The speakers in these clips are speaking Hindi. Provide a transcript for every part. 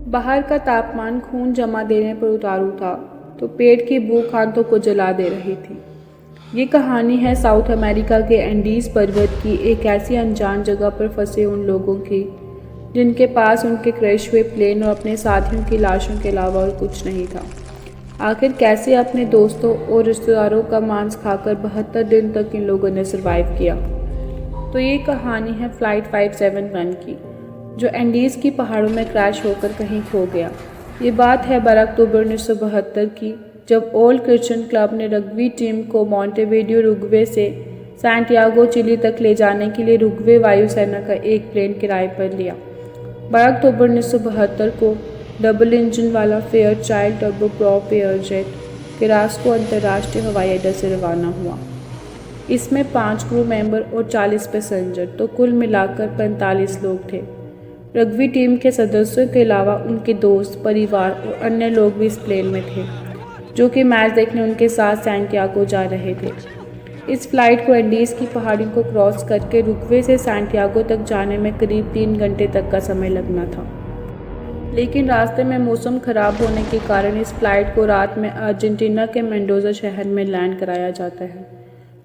बाहर का तापमान खून जमा देने पर उतारू था तो पेट की भूख आंतों को जला दे रही थी। ये कहानी है साउथ अमेरिका के एंडीज पर्वत की एक ऐसी अनजान जगह पर फंसे उन लोगों की जिनके पास उनके क्रैश हुए प्लेन और अपने साथियों की लाशों के अलावा और कुछ नहीं था। आखिर कैसे अपने दोस्तों और रिश्तेदारों का मांस खाकर 72 दिन तक इन लोगों ने सरवाइव किया। तो ये कहानी है फ्लाइट 571 की, जो एंडीज़ की पहाड़ों में क्रैश होकर कहीं खो गया। ये बात है 12 अक्टूबर 1972 की, जब ओल्ड क्रिश्चियन क्लब ने रग्बी टीम को मोंटेविडियो उरुग्वे से सैंटियागो चिली तक ले जाने के लिए उरुग्वे वायुसेना का एक प्लेन किराए पर लिया। 12 अक्टूबर 1972 को डबल इंजन वाला फेयर चाइल्ड टर्बोप्रॉप एयरजेट केरास्को अंतर्राष्ट्रीय हवाई अड्डा से रवाना हुआ। इसमें 5 क्रू मेंबर और 40 पैसेंजर, तो कुल मिलाकर 45 लोग थे। रग्बी टीम के सदस्यों के अलावा उनके दोस्त, परिवार और अन्य लोग भी इस प्लेन में थे, जो कि मैच देखने उनके साथ सैंटियागो जा रहे थे। इस फ्लाइट को एंडीज़ की पहाड़ियों को क्रॉस करके उरुग्वे से सैंटियागो तक जाने में करीब 3 घंटे तक का समय लगना था। लेकिन रास्ते में मौसम खराब होने के कारण इस फ्लाइट को रात में अर्जेंटीना के मेंडोजा शहर में लैंड कराया जाता है।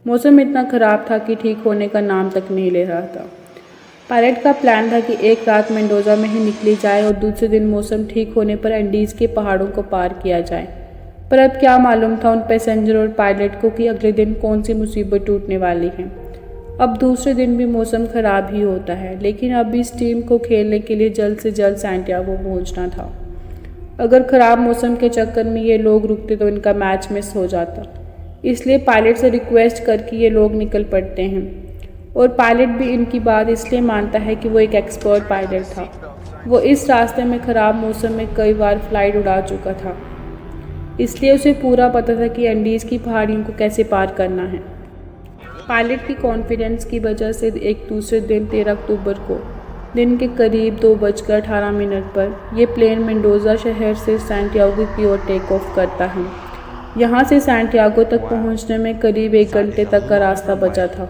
मौसम इतना ख़राब था कि ठीक होने का नाम तक नहीं ले रहा था। पायलट का प्लान था कि एक रात मेंडोजा में ही निकली जाए और दूसरे दिन मौसम ठीक होने पर एंडीज़ के पहाड़ों को पार किया जाए। पर अब क्या मालूम था उन पैसेंजर और पायलट को कि अगले दिन कौन सी मुसीबत टूटने वाली है। अब दूसरे दिन भी मौसम ख़राब ही होता है, लेकिन अब इस टीम को खेलने के लिए जल्द से जल्द सैंटियागो पहुंचना था। अगर ख़राब मौसम के चक्कर में ये लोग रुकते तो इनका मैच मिस हो जाता। इसलिए पायलट से रिक्वेस्ट करके ये लोग निकल पड़ते हैं, और पायलट भी इनकी बात इसलिए मानता है कि वो एक एक्सपर्ट पायलट था। वो इस रास्ते में ख़राब मौसम में कई बार फ्लाइट उड़ा चुका था, इसलिए उसे पूरा पता था कि एंडीज़ की पहाड़ियों को कैसे पार करना है। पायलट की कॉन्फिडेंस की वजह से एक दूसरे दिन 13 अक्टूबर को दिन के करीब 2:18 पर यह प्लेन मेंडोजा शहर से सैंटियागो की ओर टेक ऑफ करता है। यहाँ से सैंटियागो तक पहुँचने में करीब 1 घंटे तक का रास्ता बचा था,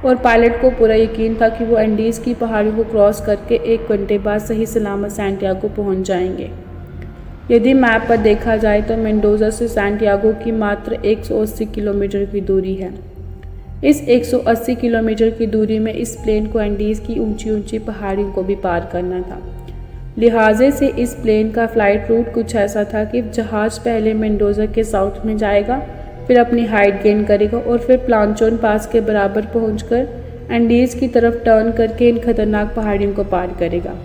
और पायलट को पूरा यकीन था कि वो एंडीज़ की पहाड़ियों को क्रॉस करके 1 घंटे बाद सही सलामत सैंटियागो पहुँच जाएंगे। यदि मैप पर देखा जाए तो मेंडोजा से सैंटियागो की मात्र 180 किलोमीटर की दूरी है। इस 180 किलोमीटर की दूरी में इस प्लेन को एंडीज़ की ऊंची ऊंची पहाड़ियों को भी पार करना था। लिहाजे से इस प्लेन का फ़्लाइट रूट कुछ ऐसा था कि जहाज़ पहले मेंडोजा के साउथ में जाएगा, फिर अपनी हाइट गेन करेगा और फिर प्लांचोन पास के बराबर पहुंचकर एंडीज़ की तरफ टर्न करके इन खतरनाक पहाड़ियों को पार करेगा,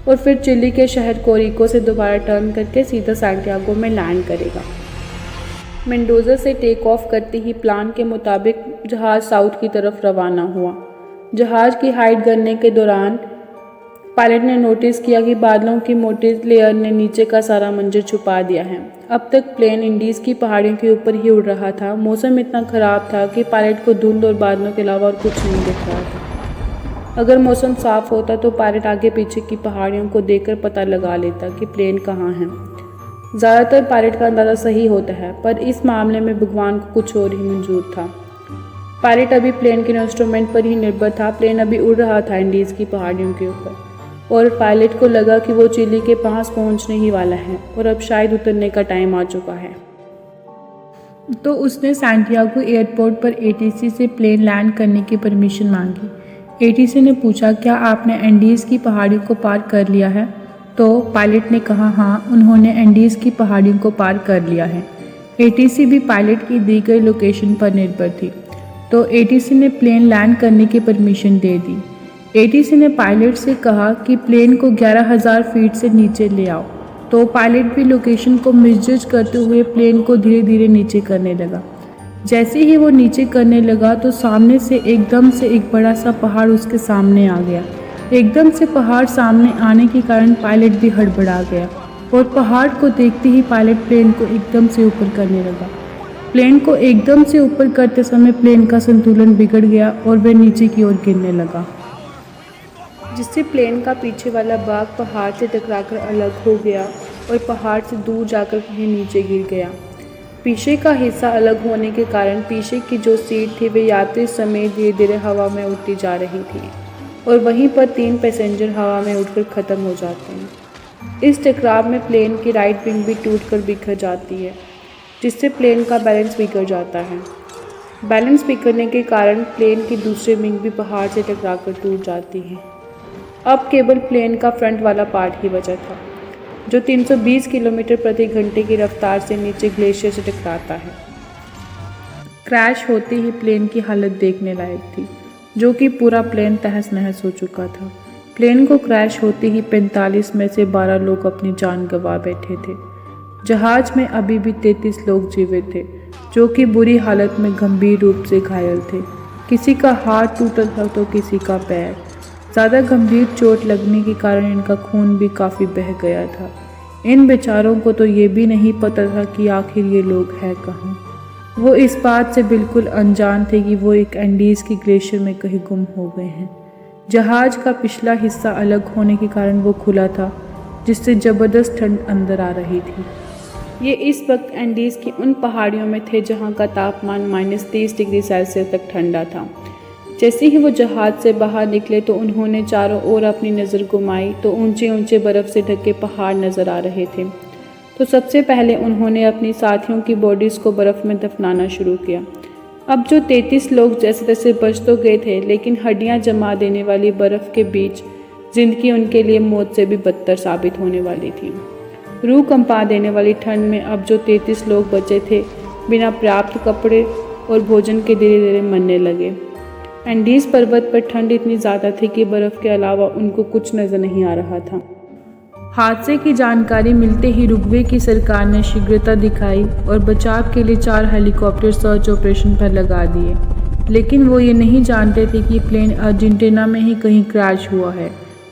और फिर चिली के शहर कोरिको से दोबारा टर्न करके सीधा सैंटियागो में लैंड करेगा। मेंडोजा से टेक ऑफ करते ही प्लान के मुताबिक जहाज़ साउथ की तरफ रवाना हुआ। जहाज़ की हाइट करने के दौरान पायलट ने नोटिस किया कि बादलों की मोटी लेयर ने नीचे का सारा मंजर छुपा दिया है। अब तक प्लेन इंडीज़ की पहाड़ियों के ऊपर ही उड़ रहा था। मौसम इतना ख़राब था कि पायलट को धुंध और बादलों के अलावा और कुछ नहीं दिख रहा था। अगर मौसम साफ होता तो पायलट आगे पीछे की पहाड़ियों को देखकर पता लगा लेता कि प्लेन कहाँ है। ज़्यादातर पायलट का अंदाज़ा सही होता है, पर इस मामले में भगवान को कुछ और ही मंजूर था। पायलट अभी प्लेन के इंस्ट्रूमेंट पर ही निर्भर था। प्लेन अभी उड़ रहा था एंडीज़ की पहाड़ियों के ऊपर, और पायलट को लगा कि वो चिली के पास पहुंचने ही वाला है और अब शायद उतरने का टाइम आ चुका है। तो उसने सैंटियागो एयरपोर्ट पर एटीसी से प्लेन लैंड करने की परमिशन मांगी। एटीसी ने पूछा, क्या आपने एंडीज़ की पहाड़ियों को पार कर लिया है? तो पायलट ने कहा, हाँ, उन्होंने एंडीज़ की पहाड़ियों को पार कर लिया है। एटीसी भी पायलट की दी गई लोकेशन पर निर्भर थी, तो एटीसी ने प्लेन लैंड करने की परमिशन दे दी। एटीसी ने पायलट से कहा कि प्लेन को 11,000 फीट से नीचे ले आओ, तो पायलट भी लोकेशन को मिसजज करते हुए प्लेन को धीरे धीरे नीचे करने लगा। जैसे ही वो नीचे करने लगा तो सामने से एकदम से एक बड़ा सा पहाड़ उसके सामने आ गया। एकदम से पहाड़ सामने आने के कारण पायलट भी हड़बड़ा गया, और पहाड़ को देखते ही पायलट प्लेन को एकदम से ऊपर करने लगा। प्लेन को एकदम से ऊपर करते समय प्लेन का संतुलन बिगड़ गया और वह नीचे की ओर गिरने लगा, जिससे प्लेन का पीछे वाला भाग पहाड़ से टकराकर अलग हो गया और पहाड़ से दूर जाकर कहीं नीचे गिर गया। पीछे का हिस्सा अलग होने के कारण पीछे की जो सीट थी वे यात्री समेत धीरे धीरे हवा में उड़ती जा रही थी, और वहीं पर 3 पैसेंजर हवा में उड़कर ख़त्म हो जाते हैं। इस टकराव में प्लेन की राइट विंग भी टूटकर बिखर जाती है, जिससे प्लेन का बैलेंस बिगड़ जाता है। बैलेंस बिगड़ने के कारण प्लेन की दूसरी विंग भी पहाड़ से टकराकर टूट जाती है। अब केवल प्लेन का फ्रंट वाला पार्ट ही बचा था, जो 320 किलोमीटर प्रति घंटे की रफ्तार से नीचे ग्लेशियर से टकराता है। क्रैश होते ही प्लेन की हालत देखने लायक थी, जो कि पूरा प्लेन तहस नहस हो चुका था। प्लेन को क्रैश होते ही 45 में से 12 लोग अपनी जान गंवा बैठे थे। जहाज में अभी भी 33 लोग जीवित थे, जो कि बुरी हालत में गंभीर रूप से घायल थे। किसी का हाथ टूटा था तो किसी का पैर। ज़्यादा गंभीर चोट लगने के कारण इनका खून भी काफ़ी बह गया था। इन बेचारों को तो ये भी नहीं पता था कि आखिर ये लोग हैं कहाँ। वो इस बात से बिल्कुल अनजान थे कि वो एक एंडीज़ की ग्लेशियर में कहीं गुम हो गए हैं। जहाज का पिछला हिस्सा अलग होने के कारण वो खुला था, जिससे ज़बरदस्त ठंड अंदर आ रही थी। ये इस वक्त एंडीज़ की उन पहाड़ियों में थे जहाँ का तापमान -30 डिग्री सेल्सियस तक ठंडा था। जैसे ही वो जहाज से बाहर निकले तो उन्होंने चारों ओर अपनी नज़र घुमाई तो ऊंचे ऊंचे बर्फ़ से ढके पहाड़ नज़र आ रहे थे। तो सबसे पहले उन्होंने अपनी साथियों की बॉडीज़ को बर्फ़ में दफनाना शुरू किया। अब जो 33 लोग जैसे तैसे बच तो गए थे, लेकिन हड्डियां जमा देने वाली बर्फ़ के बीच ज़िंदगी उनके लिए मौत से भी बदतर साबित होने वाली थी। रूह कंपा देने वाली ठंड में अब जो 33 लोग बचे थे, बिना पर्याप्त कपड़े और भोजन के धीरे धीरे मरने लगे। एंडीज़ पर्वत पर ठंड इतनी ज़्यादा थी कि बर्फ़ के अलावा उनको कुछ नज़र नहीं आ रहा था। हादसे की जानकारी मिलते ही उरुग्वे की सरकार ने शीघ्रता दिखाई और बचाव के लिए 4 हेलीकॉप्टर सर्च ऑपरेशन पर लगा दिए। लेकिन वो ये नहीं जानते थे कि प्लेन अर्जेंटीना में ही कहीं क्रैश हुआ है।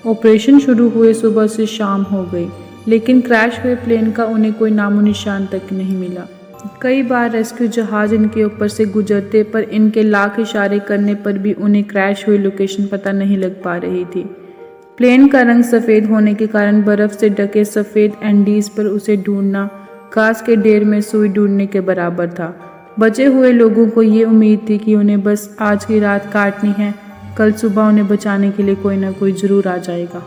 ऑपरेशन शुरू हुए सुबह से शाम हो गई, लेकिन क्रैश हुए प्लेन का उन्हें कोई नामो निशान तक नहीं मिला। कई बार रेस्क्यू जहाज इनके ऊपर से गुजरते, पर इनके लाख इशारे करने पर भी उन्हें क्रैश हुई लोकेशन पता नहीं लग पा रही थी। प्लेन का रंग सफ़ेद होने के कारण बर्फ़ से ढके सफ़ेद एंडीज़ पर उसे ढूंढना घास के ढेर में सुई ढूंढने के बराबर था। बचे हुए लोगों को ये उम्मीद थी कि उन्हें बस आज की रात काटनी है, कल सुबह उन्हें बचाने के लिए कोई ना कोई ज़रूर आ जाएगा।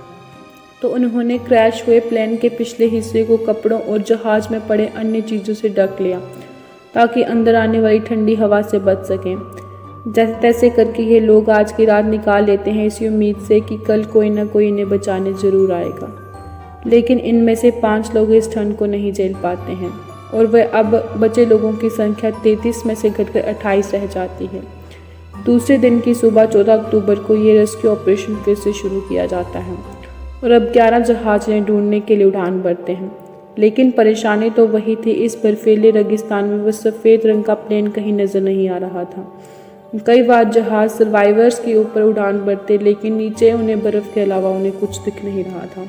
तो उन्होंने क्रैश हुए प्लेन के पिछले हिस्से को कपड़ों और जहाज़ में पड़े अन्य चीज़ों से ढक लिया, ताकि अंदर आने वाली ठंडी हवा से बच सकें। जैसे तैसे करके ये लोग आज की रात निकाल लेते हैं, इसी उम्मीद से कि कल कोई ना कोई इन्हें बचाने ज़रूर आएगा। लेकिन इनमें से 5 लोग इस ठंड को नहीं झेल पाते हैं और वह अब बचे लोगों की संख्या 33 में से घटकर 28 रह जाती है। दूसरे दिन की सुबह 14 अक्टूबर को ये रेस्क्यू ऑपरेशन फिर से शुरू किया जाता है और अब 11 जहाज इन्हें ढूंढने के लिए उड़ान भरते हैं। लेकिन परेशानी तो वही थी, इस बर्फीले रेगिस्तान में वह सफ़ेद रंग का प्लेन कहीं नज़र नहीं आ रहा था। कई बार जहाज सर्वाइवर्स के ऊपर उड़ान भरते, लेकिन नीचे उन्हें बर्फ़ के अलावा उन्हें कुछ दिख नहीं रहा था।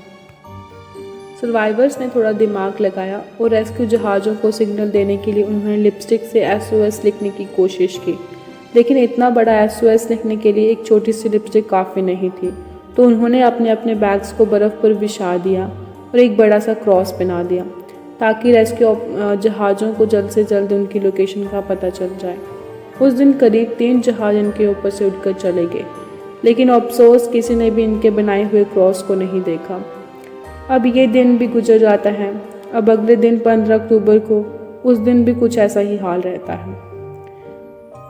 सर्वाइवर्स ने थोड़ा दिमाग लगाया और रेस्क्यू जहाज़ों को सिग्नल देने के लिए उन्होंने लिपस्टिक से SOS लिखने की कोशिश की, लेकिन इतना बड़ा SOS लिखने के लिए एक छोटी सी लिपस्टिक काफ़ी नहीं थी। तो उन्होंने अपने अपने बैग्स को बर्फ़ पर बिछा दिया और एक बड़ा सा क्रॉस बना दिया, ताकि रेस्क्यू जहाज़ों को जल्द से जल्द उनकी लोकेशन का पता चल जाए। उस दिन करीब 3 जहाज इनके ऊपर से उड़कर चले गए, लेकिन अफसोस किसी ने भी इनके बनाए हुए क्रॉस को नहीं देखा। अब ये दिन भी गुजर जाता है। अब अगले दिन 15 अक्टूबर को उस दिन भी कुछ ऐसा ही हाल रहता है।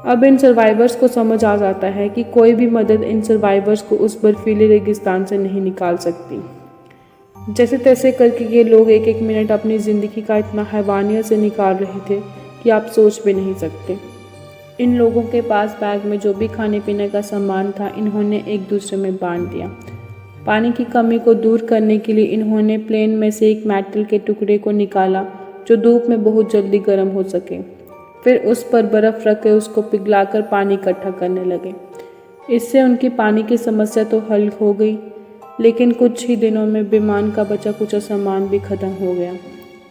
अब इन सर्वाइवर्स को समझ आ जाता है कि कोई भी मदद इन सर्वाइवर्स को उस बर्फीले रेगिस्तान से नहीं निकाल सकती। जैसे तैसे करके ये लोग एक एक मिनट अपनी ज़िंदगी का इतना हैवानियत से निकाल रहे थे कि आप सोच भी नहीं सकते। इन लोगों के पास बैग में जो भी खाने पीने का सामान था, इन्होंने एक दूसरे में बांट दिया। पानी की कमी को दूर करने के लिए इन्होंने प्लेन में से एक मेटल के टुकड़े को निकाला जो धूप में बहुत जल्दी गर्म हो सके। फिर उस पर बर्फ़ रख के उसको पिघलाकर पानी इकट्ठा करने लगे। इससे उनकी पानी की समस्या तो हल हो गई, लेकिन कुछ ही दिनों में विमान का बचा कुचा सामान भी ख़त्म हो गया।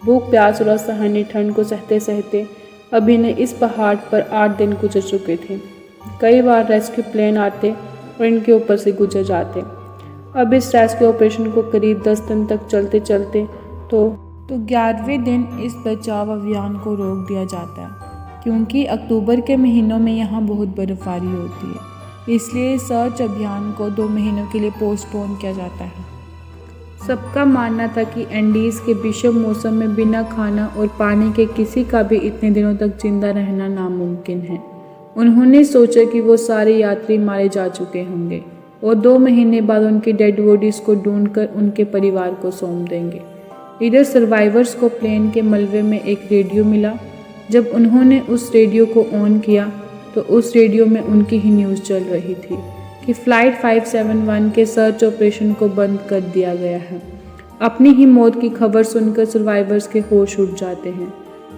भूख प्यास और असहनीय ठंड को सहते सहते अभी ने इस पहाड़ पर 8 दिन गुजर चुके थे। कई बार रेस्क्यू प्लेन आते और इनके ऊपर से गुजर जाते। अब इस रेस्क्यू ऑपरेशन को करीब 10 दिन तक चलते चलते तो 11वें दिन इस बचाव अभियान को रोक दिया जाता है, क्योंकि अक्टूबर के महीनों में यहाँ बहुत बर्फबारी होती है। इसलिए सर्च अभियान को 2 महीनों के लिए पोस्टपोन किया जाता है। सबका मानना था कि एंडीज़ के विषम मौसम में बिना खाना और पानी के किसी का भी इतने दिनों तक जिंदा रहना नामुमकिन है। उन्होंने सोचा कि वो सारे यात्री मारे जा चुके होंगे और 2 महीने बाद उनकी डेड बॉडीज़ को ढूंढकर उनके परिवार को सौंप देंगे। इधर सर्वाइवर्स को प्लेन के मलबे में एक रेडियो मिला। जब उन्होंने उस रेडियो को ऑन किया तो उस रेडियो में उनकी ही न्यूज़ चल रही थी कि फ़्लाइट 571 के सर्च ऑपरेशन को बंद कर दिया गया है। अपनी ही मौत की खबर सुनकर सर्वाइवर्स के होश उड़ जाते हैं।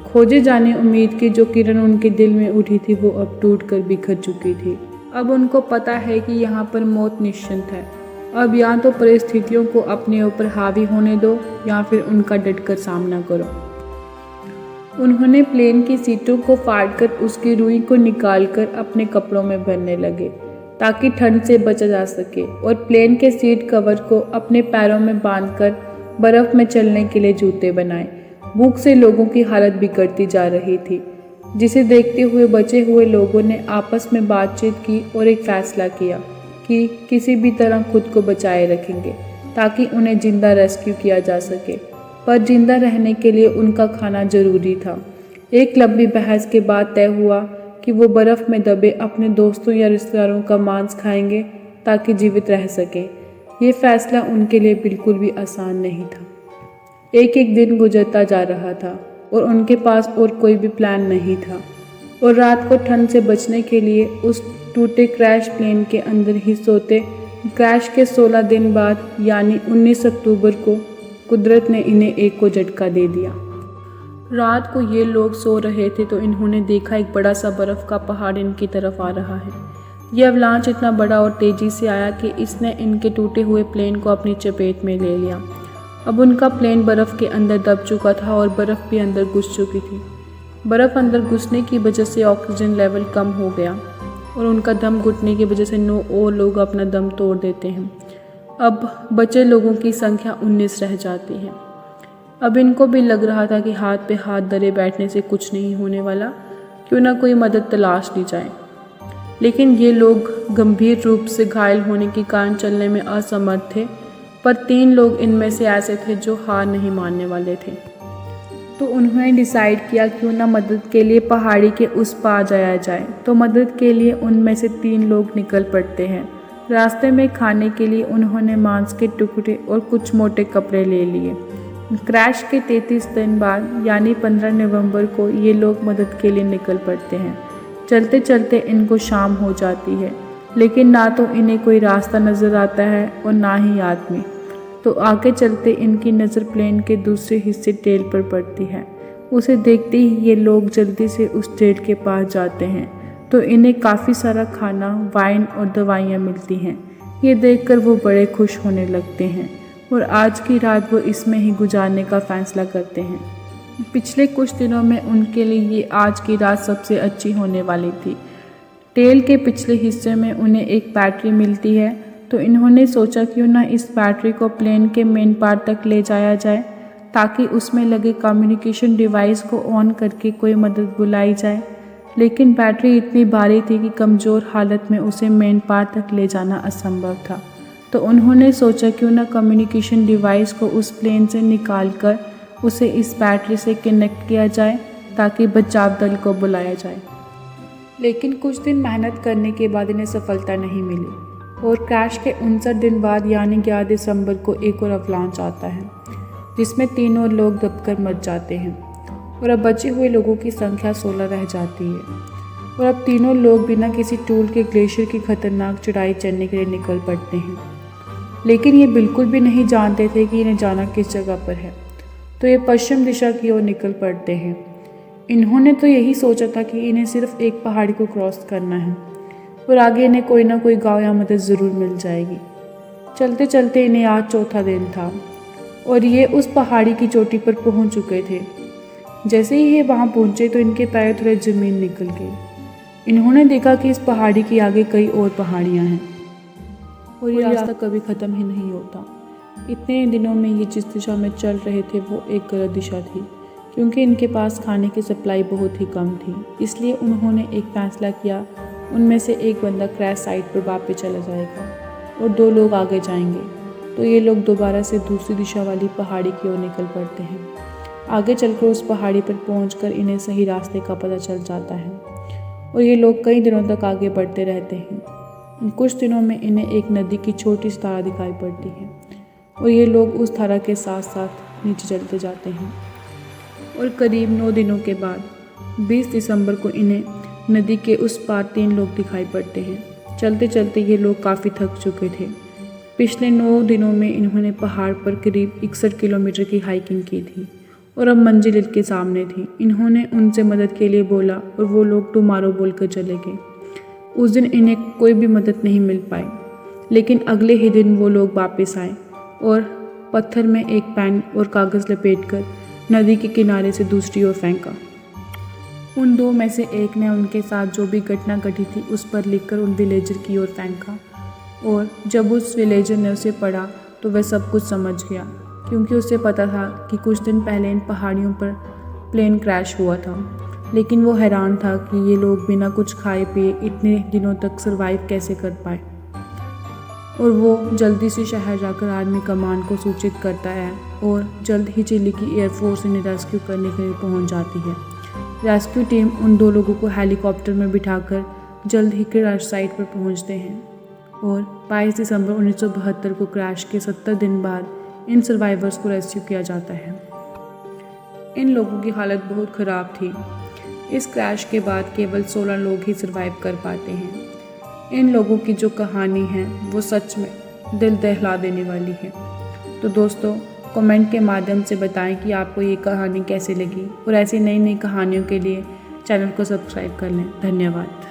खोजे जाने उम्मीद की जो किरण उनके दिल में उठी थी वो अब टूट कर बिखर चुकी थी। अब उनको पता है कि यहाँ पर मौत निश्चिंत है। अब या तो परिस्थितियों को अपने ऊपर हावी होने दो या फिर उनका डटकर सामना करो। उन्होंने प्लेन की सीटों को फाड़कर उसकी रुई को निकालकर अपने कपड़ों में भरने लगे ताकि ठंड से बचा जा सके और प्लेन के सीट कवर को अपने पैरों में बांधकर बर्फ़ में चलने के लिए जूते बनाए। भूख से लोगों की हालत बिगड़ती जा रही थी, जिसे देखते हुए बचे हुए लोगों ने आपस में बातचीत की और एक फ़ैसला किया कि किसी भी तरह खुद को बचाए रखेंगे ताकि उन्हें जिंदा रेस्क्यू किया जा सके। पर जिंदा रहने के लिए उनका खाना ज़रूरी था। एक लंबी बहस के बाद तय हुआ कि वो बर्फ़ में दबे अपने दोस्तों या रिश्तेदारों का मांस खाएंगे ताकि जीवित रह सके। ये फ़ैसला उनके लिए बिल्कुल भी आसान नहीं था। एक एक दिन गुजरता जा रहा था और उनके पास और कोई भी प्लान नहीं था और रात को ठंड से बचने के लिए उस टूटे क्रैश प्लेन के अंदर ही सोते। क्रैश के 16 दिन बाद यानी 19 अक्टूबर को कुदरत ने इन्हें एक को झटका दे दिया। रात को ये लोग सो रहे थे तो इन्होंने देखा एक बड़ा सा बर्फ़ का पहाड़ इनकी तरफ आ रहा है। यह अवलांच इतना बड़ा और तेज़ी से आया कि इसने इनके टूटे हुए प्लेन को अपनी चपेट में ले लिया। अब उनका प्लेन बर्फ़ के अंदर दब चुका था और बर्फ़ भी अंदर घुस चुकी थी। बर्फ़ अंदर घुसने की वजह से ऑक्सीजन लेवल कम हो गया और उनका दम घुटने की वजह से 9 और लोग अपना दम तोड़ देते हैं। अब बचे लोगों की संख्या 19 रह जाती है। अब इनको भी लग रहा था कि हाथ पे हाथ धरे बैठने से कुछ नहीं होने वाला, क्यों ना कोई मदद तलाश ली जाए। लेकिन ये लोग गंभीर रूप से घायल होने के कारण चलने में असमर्थ थे। पर 3 लोग इनमें से ऐसे थे जो हार नहीं मानने वाले थे। तो उन्होंने डिसाइड किया क्यों ना मदद के लिए पहाड़ी के उस पार जाया जाए। तो मदद के लिए उनमें से 3 लोग निकल पड़ते हैं। रास्ते में खाने के लिए उन्होंने मांस के टुकड़े और कुछ मोटे कपड़े ले लिए। क्रैश के 33 दिन बाद यानी 15 नवंबर को ये लोग मदद के लिए निकल पड़ते हैं। चलते चलते इनको शाम हो जाती है, लेकिन ना तो इन्हें कोई रास्ता नज़र आता है और ना ही आदमी। तो आगे चलते इनकी नज़र प्लेन के दूसरे हिस्से टेल पर पड़ती है। उसे देखते ही ये लोग जल्दी से उस टेल के पास जाते हैं तो इन्हें काफ़ी सारा खाना, वाइन और दवाइयाँ मिलती हैं। ये देखकर वो बड़े खुश होने लगते हैं और आज की रात वो इसमें ही गुजारने का फ़ैसला करते हैं। पिछले कुछ दिनों में उनके लिए ये आज की रात सबसे अच्छी होने वाली थी। टेल के पिछले हिस्से में उन्हें एक बैटरी मिलती है तो इन्होंने सोचा क्यों ना इस बैटरी को प्लेन के मेन पार्ट तक ले जाया जाए ताकि उसमें लगे कम्युनिकेशन डिवाइस को ऑन करके कोई मदद बुलाई जाए। लेकिन बैटरी इतनी भारी थी कि कमज़ोर हालत में उसे मेन पार्ट तक ले जाना असंभव था। तो उन्होंने सोचा क्यों ना कम्युनिकेशन डिवाइस को उस प्लेन से निकाल कर उसे इस बैटरी से कनेक्ट किया जाए ताकि बचाव दल को बुलाया जाए। लेकिन कुछ दिन मेहनत करने के बाद इन्हें सफलता नहीं मिली और क्रैश के 59 दिन बाद यानी 11 दिसंबर को एक और अवलांच आता है जिसमें 3 और लोग दबकर मर जाते हैं और अब बचे हुए लोगों की संख्या 16 रह जाती है। और अब तीनों लोग बिना किसी टूल के ग्लेशियर की खतरनाक चढ़ाई चढ़ने के लिए निकल पड़ते हैं। लेकिन ये बिल्कुल भी नहीं जानते थे कि इन्हें जाना किस जगह पर है। तो ये पश्चिम दिशा की ओर निकल पड़ते हैं। इन्होंने तो यही सोचा था कि इन्हें सिर्फ एक पहाड़ी को क्रॉस करना है और आगे इन्हें कोई ना कोई गांव या मदद ज़रूर मिल जाएगी। चलते चलते इन्हें आज चौथा दिन था और ये उस पहाड़ी की चोटी पर पहुंच चुके थे। जैसे ही ये वहां पहुंचे तो इनके पैर थोड़े ज़मीन निकल गई। इन्होंने देखा कि इस पहाड़ी के आगे कई और पहाड़ियाँ हैं और ये रास्ता कभी ख़त्म ही नहीं होता। इतने दिनों में ये जिस दिशा में चल रहे थे वो एक गलत दिशा थी, क्योंकि इनके पास खाने की सप्लाई बहुत ही कम थी। इसलिए उन्होंने एक फ़ैसला किया, उनमें से एक बंदा क्रैश साइट पर वापस चला जाएगा और 2 लोग आगे जाएंगे। तो ये लोग दोबारा से दूसरी दिशा वाली पहाड़ी की ओर निकल पड़ते हैं। आगे चलकर उस पहाड़ी पर पहुंचकर इन्हें सही रास्ते का पता चल जाता है और ये लोग कई दिनों तक आगे बढ़ते रहते हैं। कुछ दिनों में इन्हें एक नदी की छोटी सी धारा दिखाई पड़ती है और ये लोग उस धारा के साथ साथ नीचे चलते जाते हैं और करीब 9 दिनों के बाद 20 दिसंबर को इन्हें नदी के उस पार 3 लोग दिखाई पड़ते हैं। चलते चलते ये लोग काफ़ी थक चुके थे। पिछले 9 दिनों में इन्होंने पहाड़ पर करीब 61 किलोमीटर की हाइकिंग की थी और अब मंजिल इनके सामने थी। इन्होंने उनसे मदद के लिए बोला और वो लोग टुमारो बोलकर चले गए। उस दिन इन्हें कोई भी मदद नहीं मिल पाई, लेकिन अगले ही दिन वो लोग वापस आए और पत्थर में एक पेन और कागज़ लपेटकर नदी के किनारे से दूसरी ओर फेंका। उन 2 में से एक ने उनके साथ जो भी घटना घटी थी उस पर लिखकर उन विलेजर की ओर फेंका और जब उस विलेजर ने उसे पढ़ा तो वह सब कुछ समझ गया, क्योंकि उसे पता था कि कुछ दिन पहले इन पहाड़ियों पर प्लेन क्रैश हुआ था। लेकिन वो हैरान था कि ये लोग बिना कुछ खाए पिए इतने दिनों तक सरवाइव कैसे कर पाए। और वो जल्दी से शहर जाकर आर्मी कमान को सूचित करता है और जल्द ही चिली की एयरफोर्स इन्हें रेस्क्यू करने के लिए पहुंच जाती है। रेस्क्यू टीम उन 2 लोगों को हेलीकॉप्टर में बिठाकर जल्द ही क्रैश साइट पर पहुंचते हैं और 22 दिसंबर 1972 को क्रैश के 70 दिन बाद इन सर्वाइवर्स को रेस्क्यू किया जाता है। इन लोगों की हालत बहुत ख़राब थी। इस क्रैश के बाद केवल 16 लोग ही सर्वाइव कर पाते हैं। इन लोगों की जो कहानी है वो सच में दिल दहला देने वाली है। तो दोस्तों, कमेंट के माध्यम से बताएं कि आपको ये कहानी कैसे लगी और ऐसी नई नई कहानियों के लिए चैनल को सब्सक्राइब कर लें। धन्यवाद।